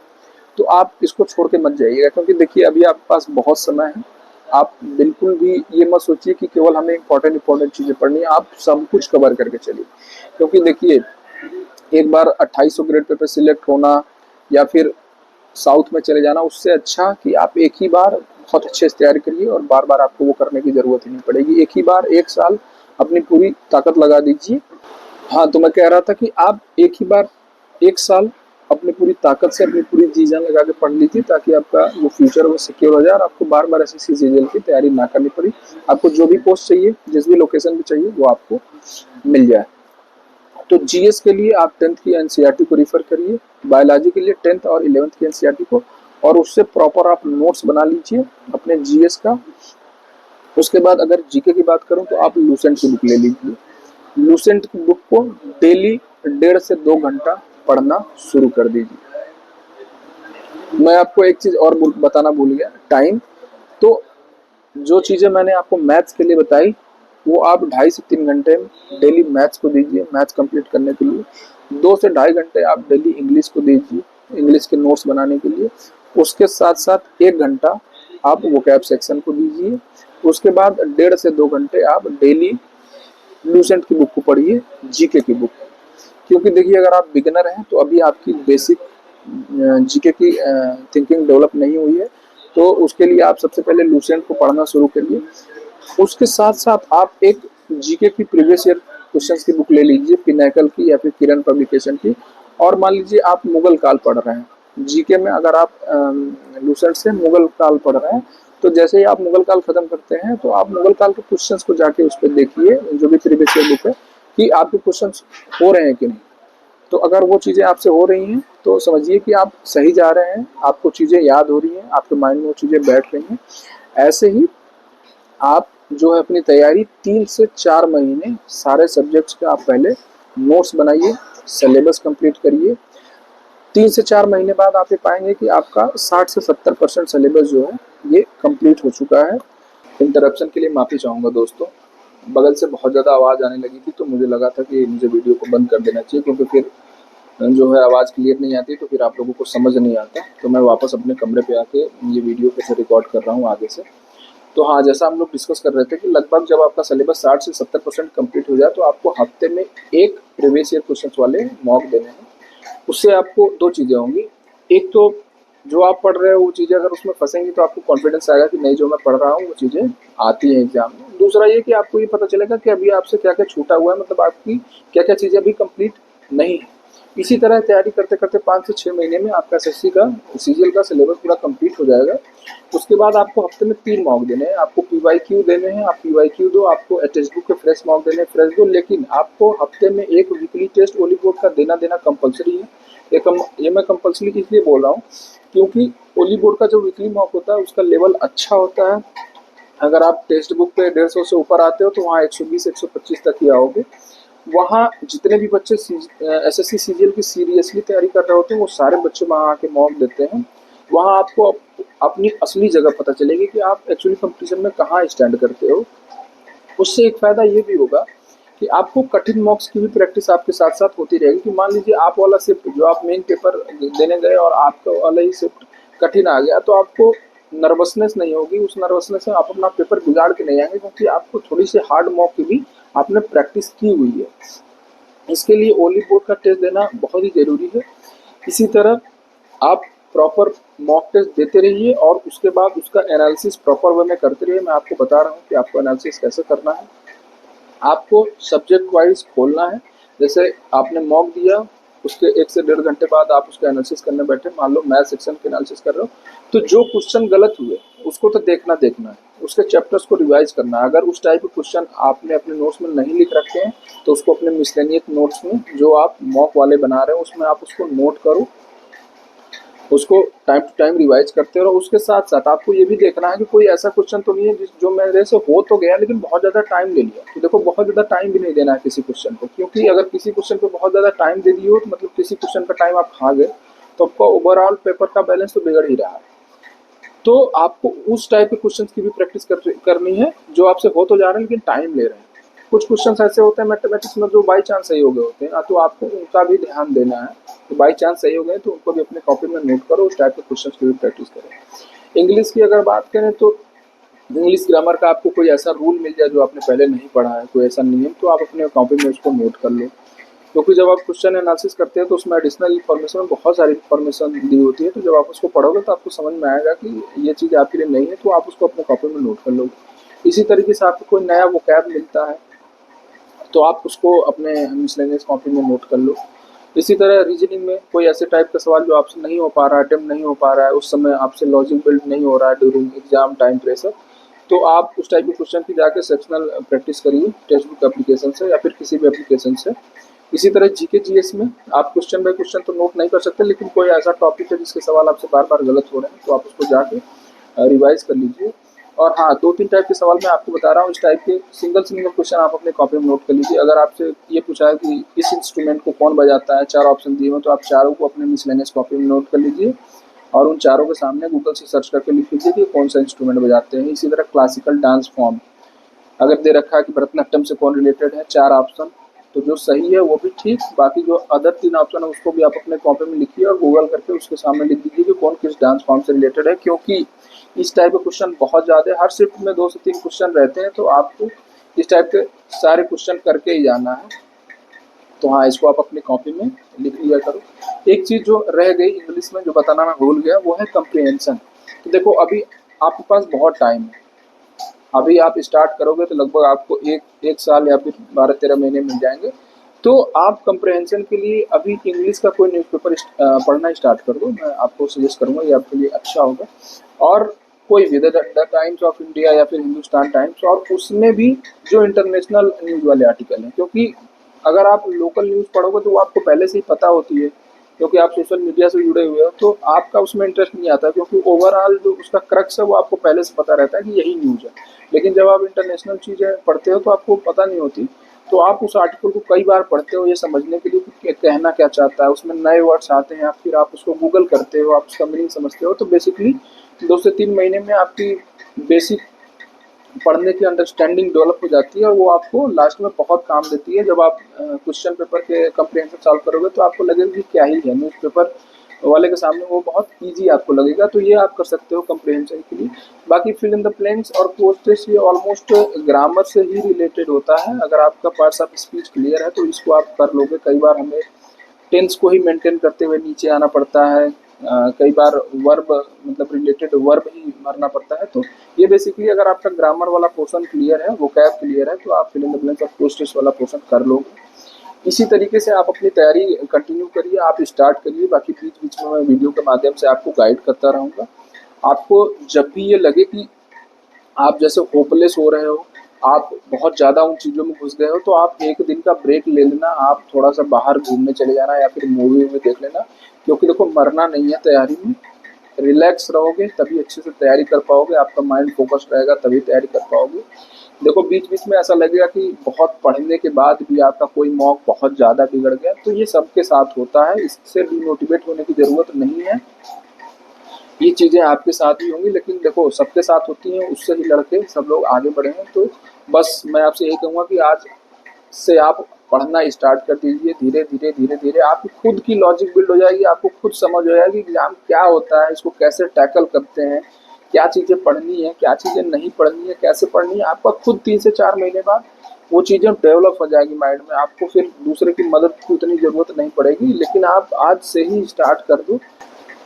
[SPEAKER 1] तो आप इसको छोड़ के मत जाइएगा, क्योंकि देखिए अभी आपके पास बहुत समय है। आप बिल्कुल भी ये मत सोचिए कि केवल हमें इंपॉर्टेंट चीज़ें पढ़नी है, आप सब कुछ कवर करके चलिए। क्योंकि देखिए, एक बार 2800 ग्रेड पे सिलेक्ट होना या फिर साउथ में चले जाना, उससे अच्छा कि आप एक ही बार बहुत अच्छे से तैयारी करिए, और बार बार आपको वो करने की ज़रूरत ही नहीं पड़ेगी। एक ही बार 1 साल अपनी पूरी ताकत लगा दीजिए। हाँ, तो मैं कह रहा था कि आप एक ही बार 1 साल अपनी पूरी ताकत से, अपनी पूरी जी जान लगा के पढ़ लीजिए, ताकि आपका जो फ्यूचर है वो सिक्योर हो जाए, और आपको बार बार एसएससी सीजीएल की तैयारी ना करनी पड़ी। आपको जो भी पोस्ट चाहिए, जिस भी लोकेशन पे चाहिए, वो आपको मिल जाए। तो जीएस के लिए आप 10th की एनसीईआरटी को रिफर करिए, बायोलॉजी के लिए 10th और 11th की एनसीईआरटी को, और उससे प्रॉपर आप नोट्स बना लीजिए अपने जीएस का। उसके बाद अगर जीके की बात करूं, तो आप लूसेंट की बुक ले लीजिए। लूसेंट की बुक को डेली 1.5 से 2 घंटा पढ़ना शुरू कर दीजिए। मैं आपको एक चीज़ और बताना भूल गया, टाइम। तो जो चीज़ें मैंने आपको मैथ्स के लिए बताई, वो आप 2.5 से 3 घंटे डेली मैथ्स को दीजिए, मैथ्स कंप्लीट करने के लिए। 2 से 2.5 घंटे आप डेली इंग्लिश को दीजिए, इंग्लिश के नोट्स बनाने के लिए। उसके साथ साथ 1 घंटा आप वोकैब सेक्शन को दीजिए। उसके बाद 1.5 से 2 घंटे आप डेली लूसेंट की बुक को पढ़िए, जीके की बुक। क्योंकि देखिए, अगर आप बिगिनर हैं, तो अभी आपकी बेसिक जीके की थिंकिंग डेवलप नहीं हुई है, तो उसके लिए आप सबसे पहले लूसेंट को पढ़ना शुरू करिए। उसके साथ साथ आप एक जीके की प्रीवियस ईयर क्वेश्चंस की बुक ले लीजिए, पिनाकल की या फिर किरण पब्लिकेशन की। और मान लीजिए आप मुगल काल पढ़ रहे हैं, जीके में अगर आप लूसेंट से मुगल काल पढ़ रहे हैं, तो जैसे ही आप मुगल काल खत्म करते हैं, तो आप मुगल काल के क्वेश्चंस को जाके उस पर देखिए, जो भी प्रीवियस ईयर बुक है, कि आपके क्वेश्चंस हो रहे हैं कि नहीं। तो अगर वो चीज़ें आपसे हो रही हैं, तो समझिए कि आप सही जा रहे हैं, आपको चीज़ें याद हो रही हैं, आपके माइंड में वो चीज़ें बैठ रही हैं। ऐसे ही आप जो है अपनी तैयारी 3 से 4 महीने सारे सब्जेक्ट्स का आप पहले नोट्स बनाइए, सिलेबस कंप्लीट करिए। 3 से 4 महीने बाद आप ये पाएंगे कि आपका 60 से 70% सिलेबस जो है ये कंप्लीट हो चुका है। इंटरप्शन के लिए माफ़ी चाहूँगा दोस्तों, बगल से बहुत ज़्यादा आवाज़ आने लगी थी, तो मुझे लगा था कि मुझे वीडियो को बंद कर देना चाहिए, क्योंकि फिर जो है आवाज़ क्लियर नहीं आती, तो फिर आप लोगों को समझ नहीं आता। तो मैं वापस अपने कमरे पे आके ये वीडियो फिर से रिकॉर्ड कर रहा हूँ आगे से। तो हाँ, जैसा हम लोग डिस्कस कर रहे थे कि लगभग जब आपका सिलेबस 60 से 70% कंप्लीट हो जाए, तो आपको हफ्ते में एक प्रीवियस ईयर क्वेश्चन वाले मॉक देने हैं। उससे आपको 2 चीज़ें होंगी। एक तो जो आप पढ़ रहे हो वो चीज़ें अगर उसमें फंसेंगी, तो आपको कॉन्फिडेंस आएगा कि नहीं, जो मैं पढ़ रहा हूँ वो चीज़ें आती हैं एग्जाम में। दूसरा ये कि आपको ये पता चलेगा कि अभी आपसे क्या क्या छूटा हुआ है, मतलब आपकी क्या क्या चीज़ें अभी कंप्लीट नहीं है। इसी तरह तैयारी करते करते 5 से 6 महीने में आपका एसएससी का सीजीएल का सिलेबस पूरा कंप्लीट हो जाएगा। उसके बाद आपको हफ्ते में 3 मॉक देने हैं, आपको पीवाईक्यू देने हैं, आप पीवाईक्यू दो, आपको टेक्स्ट बुक के फ्रेश मॉक देने हैं, फ्रेश दो, लेकिन आपको हफ्ते में एक वीकली टेस्ट ओली बोर्ड का देना कंपलसरी है। ये मैं कंपलसरी इसलिए बोल रहा हूँ क्योंकि ओली बोर्ड का जो वीकली मॉक होता है उसका लेवल अच्छा होता है। अगर आप टेक्स्ट बुक पे 150 से ऊपर आते हो तो वहाँ 120-125 तक ही आओगे। वहाँ जितने भी बच्चे एसएससी सीजीएल की सीरियसली तैयारी कर रहे होते हैं वो सारे बच्चे वहाँ आके मॉक देते हैं। वहाँ आपको अपनी असली जगह पता चलेगी कि आप एक्चुअली कंपटीशन में कहाँ स्टैंड करते हो। उससे एक फ़ायदा ये भी होगा कि आपको कठिन मॉक्स की भी प्रैक्टिस आपके साथ साथ होती रहेगी कि मान लीजिए आप वाला शिफ्ट जो आप मेन पेपर देने गए और आपका वाला ही शिफ्ट कठिन आ गया तो आपको नर्वसनेस नहीं होगी। उस नर्वसनेस से आप अपना पेपर बिगाड़ के नहीं आएंगे क्योंकि आपको थोड़ी सी हार्ड मॉक की भी आपने प्रैक्टिस की हुई है। इसके लिए ओली बोर्ड का टेस्ट देना बहुत ही ज़रूरी है। इसी तरह आप प्रॉपर मॉक टेस्ट देते रहिए और उसके बाद उसका एनालिसिस प्रॉपर वे में करते रहिए। मैं आपको बता रहा हूँ कि आपको एनालिसिस कैसे करना है। आपको सब्जेक्ट वाइज खोलना है। जैसे आपने मॉक दिया, उसके 1 से 1.5 घंटे बाद आप उसका एनालिसिस करने बैठे, मान लो मैथ सेक्शन के एनालिसिस कर रहे हो, तो जो क्वेश्चन गलत हुए उसको तो देखना है, उसके चैप्टर्स को रिवाइज करना है। अगर उस टाइप के क्वेश्चन आपने अपने नोट्स में नहीं लिख रखे हैं तो उसको अपने मिसलेनियस नोट्स में जो आप मॉक वाले बना रहे हो उसमें आप उसको नोट करो, उसको टाइम टू टाइम रिवाइज करते रहो। उसके साथ साथ आपको ये भी देखना है कि कोई ऐसा क्वेश्चन तो नहीं है जो मेरे से हो तो गया लेकिन बहुत ज़्यादा टाइम ले लिया। तो देखो बहुत ज़्यादा टाइम भी नहीं देना है किसी क्वेश्चन को, क्योंकि अगर किसी क्वेश्चन को बहुत ज़्यादा टाइम दे दिए हो तो मतलब किसी क्वेश्चन का टाइम आप खा गए तो आपका ओवरऑल पेपर का बैलेंस तो बिगड़ ही रहा है। तो आपको उस टाइप के क्वेश्चंस की भी प्रैक्टिस करनी है जो आपसे हो तो जा रहे हैं लेकिन टाइम ले रहे हैं। कुछ क्वेश्चंस ऐसे होते हैं मैथमेटिक्स में जो बाई चांस सही हो गए होते हैं, तो आपको उनका भी ध्यान देना है। तो बाई चांस सही हो गए तो उनको भी अपने कॉपी में नोट करो, उस टाइप के क्वेश्चंस की भी प्रैक्टिस करें। इंग्लिश की अगर बात करें तो इंग्लिश ग्रामर का आपको कोई ऐसा रूल मिल जाए जो आपने पहले नहीं पढ़ा है, कोई ऐसा नियम, तो आप अपने कॉपी में उसको नोट कर लो। क्योंकि जब आप क्वेश्चन एनालिसिस करते हैं तो उसमें एडिशनल इन्फॉर्मेशन में बहुत सारी इन्फॉर्मेशन दी होती है, तो जब आप उसको पढ़ोगे तो आपको समझ में आएगा कि ये चीज़ आपके लिए नहीं है, तो आप उसको अपने कॉपी में नोट कर लोगे। इसी तरीके से आपको कोई नया वोकैब मिलता है तो आप उसको अपने मिसलेनियस कॉपी में नोट कर लो। इसी तरह रीजनिंग में कोई ऐसे टाइप का सवाल जो आपसे नहीं हो पा रहा है, अटेम्प्ट नहीं हो पा रहा है, उस समय आपसे लॉजिक बिल्ड नहीं हो रहा है ड्यूरिंग एग्जाम टाइम प्रेशर, तो आप उस टाइप के क्वेश्चन की जाकर सेक्शनल प्रैक्टिस करिए टेक्स्ट बुक एप्लीकेशन से या फिर किसी भी एप्लीकेशन से। इसी तरह जीके जीएस में आप क्वेश्चन बाय क्वेश्चन तो नोट नहीं कर सकते, लेकिन कोई ऐसा टॉपिक है जिसके सवाल आपसे बार बार गलत हो रहे हैं तो आप उसको जाके रिवाइज कर लीजिए। और हाँ, 2-3 टाइप के सवाल मैं आपको बता रहा हूँ, इस टाइप के सिंगल क्वेश्चन आप अपने कॉपी में नोट कर लीजिए। अगर आपसे ये पूछा है कि इस इंस्ट्रूमेंट को कौन बजाता है, 4 ऑप्शन दिए हो, तो आप चारों को अपने मिसलेनियस कॉपी में नोट कर लीजिए और उन चारों के सामने गूगल से सर्च करके लिख लीजिए कि कौन सा इंस्ट्रूमेंट बजाते हैं। इसी तरह क्लासिकल डांस फॉर्म अगर दे रखा है कि भरतनाट्यम से कौन रिलेटेड है, 4 ऑप्शन, तो जो सही है वो भी ठीक, बाकी जो अदर 3 ऑप्शन है उसको भी आप अपने कॉपी में लिखिए और गूगल करके उसके सामने लिख दीजिए कि कौन किस डांस फॉर्म से रिलेटेड है। क्योंकि इस टाइप के क्वेश्चन बहुत ज़्यादा है, हर शिफ्ट में 2 से 3 क्वेश्चन रहते हैं, तो आपको इस टाइप के सारे क्वेश्चन करके ही जाना है। तो हाँ, इसको आप अपनी कॉपी में लिख लिया करो। एक चीज़ जो रह गई इंग्लिश में जो बताना मैं भूल गया वो है कंप्रीहेंशन। तो देखो अभी आपके पास बहुत टाइम है, अभी आप स्टार्ट करोगे तो लगभग आपको एक साल या फिर 12-13 महीने मिल जाएंगे। तो आप कंप्रहेंशन के लिए अभी इंग्लिश का कोई न्यूज़पेपर पढ़ना स्टार्ट कर दो, मैं आपको सजेस्ट करूँगा, ये आपके लिए अच्छा होगा। और कोई भी द टाइम्स ऑफ इंडिया या फिर हिंदुस्तान टाइम्स, और उसमें भी जो इंटरनेशनल न्यूज़ वाले आर्टिकल हैं, क्योंकि अगर आप लोकल न्यूज़ पढ़ोगे तो वो आपको पहले से ही पता होती है क्योंकि आप सोशल मीडिया से जुड़े हुए हो, तो आपका उसमें इंटरेस्ट नहीं आता क्योंकि ओवरऑल जो उसका क्रक्स है वो आपको पहले से पता रहता है कि यही न्यूज़ है। लेकिन जब आप इंटरनेशनल चीज़ें पढ़ते हो तो आपको पता नहीं होती, तो आप उस आर्टिकल को कई बार पढ़ते हो ये समझने के लिए कि कहना क्या चाहता है, उसमें नए वर्ड्स आते हैं, फिर आप उसको गूगल करते हो, आप उसका मीनिंग समझते हो। तो बेसिकली 2 से 3 महीने में आपकी बेसिक पढ़ने की अंडरस्टैंडिंग डेवलप हो जाती है और वो आपको लास्ट में बहुत काम देती है। जब आप क्वेश्चन पेपर के कंप्रीहेंशन सॉल्व करोगे तो आपको लगेगा कि क्या ही है, न्यूज़पेपर वाले के सामने वो बहुत इजी आपको लगेगा। तो ये आप कर सकते हो कंप्रीहेंशन के लिए। बाकी फिल इन द ब्लैंक्स और पोस्ट टेस्ट ये ऑलमोस्ट ग्रामर से ही रिलेटेड होता है। अगर आपका पार्ट्स ऑफ स्पीच क्लियर है तो इसको आप कर लोगे। कई बार हमें टेंस को ही मेंटेन करते हुए नीचे आना पड़ता है, कई बार वर्ब मतलब रिलेटेड वर्ब ही भरना पड़ता है। तो ये बेसिकली अगर आपका ग्रामर वाला पोर्शन क्लियर है, वोकैब क्लियर है, तो आप फिल इन द ब्लैंक्स और पोस्ट टेस्ट वाला पोर्शन कर लोगे। इसी तरीके से आप अपनी तैयारी कंटिन्यू करिए, आप स्टार्ट करिए। बाकी बीच-बीच में मैं वीडियो के माध्यम से आपको गाइड करता रहूँगा। आपको जब भी ये लगे कि आप जैसे होपलेस हो रहे हो, आप बहुत ज़्यादा उन चीज़ों में घुस गए हो, तो आप 1 दिन का ब्रेक ले लेना, आप थोड़ा-सा बाहर घूमने चले जाना या फिर मूवी-वूवी देख लेना। क्योंकि देखो मरना नहीं है तैयारी में, रिलैक्स रहोगे तभी अच्छे से तैयारी कर पाओगे, आपका माइंड फ़ोकस्ड रहेगा तभी तैयारी कर पाओगे। देखो बीच-बीच में ऐसा लगेगा कि बहुत पढ़ने के बाद भी आपका कोई मॉक बहुत ज़्यादा बिगड़ गया, तो ये सबके साथ होता है, इससे डिमोटिवेट होने की ज़रूरत नहीं है। ये चीज़ें आपके साथ भी होंगी, लेकिन देखो सबके साथ होती हैं, उससे ही लड़के सब लोग आगे बढ़े हैं। तो बस मैं आपसे यही कहूँगा कि आज से आप पढ़ना स्टार्ट कर दीजिए। धीरे-धीरे, धीरे-धीरे आपकी खुद की लॉजिक बिल्ड हो जाएगी, आपको खुद समझ हो जाएगी एग्ज़ाम क्या होता है, इसको कैसे टैकल करते हैं, क्या चीज़ें पढ़नी है, क्या चीज़ें नहीं पढ़नी है, कैसे पढ़नी है। आपका खुद 3 से 4 महीने बाद वो चीज़ें डेवलप हो जाएगी माइंड में, आपको फिर दूसरे की मदद की उतनी ज़रूरत नहीं पड़ेगी। लेकिन आप आज से ही स्टार्ट कर दो,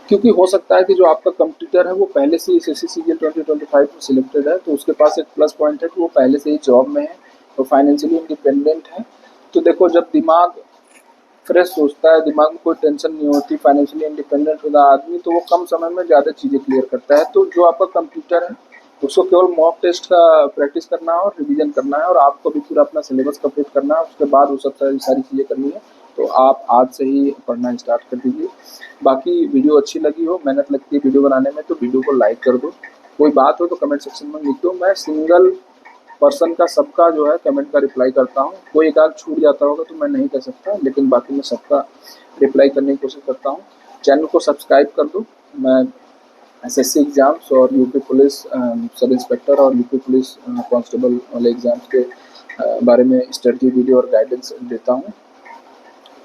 [SPEAKER 1] क्योंकि हो सकता है कि जो आपका कॉम्पिटिटर है वो पहले से ही एसएससी सीजीएल 2025 में सिलेक्टेड है, तो उसके पास एक प्लस पॉइंट है कि वो पहले से ही जॉब में है, तो फाइनेंशियली इंडिपेंडेंट है। तो देखो जब दिमाग फ्रेश सोचता है, दिमाग में कोई टेंशन नहीं होती, फाइनेंशियली इंडिपेंडेंट होता है आदमी, तो वो कम समय में ज़्यादा चीज़ें क्लियर करता है। तो जो आपका कंप्यूटर है उसको केवल मॉक टेस्ट का प्रैक्टिस करना है और रिवीजन करना है, और आपको भी पूरा अपना सिलेबस कंप्लीट करना है, उसके बाद वो सब सारी चीज़ें करनी है। तो आप आज से ही पढ़ना स्टार्ट कर दीजिए। बाकी वीडियो अच्छी लगी हो, मेहनत लगती है वीडियो बनाने में, तो वीडियो को लाइक कर दो। कोई बात हो तो कमेंट सेक्शन में लिख दो, मैं सिंगल पर्सन का सबका जो है कमेंट का रिप्लाई करता हूँ। कोई एक आध छूट जाता होगा तो मैं नहीं कर सकता, लेकिन बाकी मैं सबका रिप्लाई करने की कोशिश करता हूँ। चैनल को सब्सक्राइब कर दो। मैं एसएससी एग्ज़ाम्स और यूपी पुलिस सब इंस्पेक्टर और यूपी पुलिस कांस्टेबल वाले एग्ज़ाम्स के बारे में स्टडी वीडियो और गाइडेंस देता हूँ।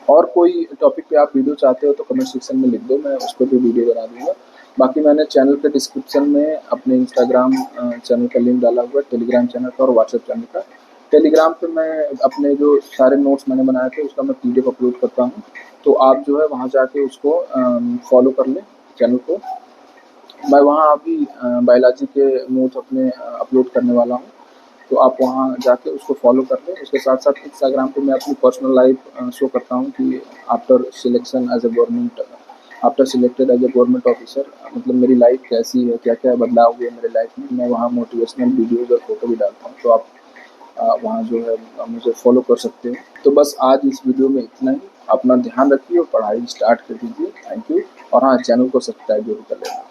[SPEAKER 1] और कोई टॉपिक पे आप वीडियो चाहते हो तो कमेंट सेक्शन में लिख दो, मैं उस पर भी वीडियो बना दूँगा। बाकी मैंने चैनल के डिस्क्रिप्शन में अपने इंस्टाग्राम चैनल का लिंक डाला हुआ है, टेलीग्राम चैनल का और व्हाट्सएप चैनल का। टेलीग्राम पे मैं अपने जो सारे नोट्स मैंने बनाए थे उसका मैं पीडीएफ अपलोड करता हूँ, तो आप जो है वहाँ जाके उसको फॉलो कर लें चैनल को। मैं वहाँ अभी बायोलॉजी के नोट्स अपने अपलोड करने वाला हूँ, तो आप वहाँ जाके उसको फॉलो कर लें। उसके साथ साथ इंस्टाग्राम पे मैं अपनी पर्सनल लाइफ शो करता हूँ कि after selection as a government, after selected as a government officer, मतलब मेरी लाइफ कैसी है, क्या क्या बदलाव हुए मेरे लाइफ में। मैं वहाँ मोटिवेशनल वीडियोज़ और फोटो भी डालता हूँ, तो आप वहाँ जो है मुझे फॉलो कर सकते हो। तो बस आज इस वीडियो में इतना ही। अपना ध्यान रखिए और पढ़ाई स्टार्ट कर दीजिए। Thank you. और हाँ, चैनल को सब्सक्राइब जरूर कर लेना।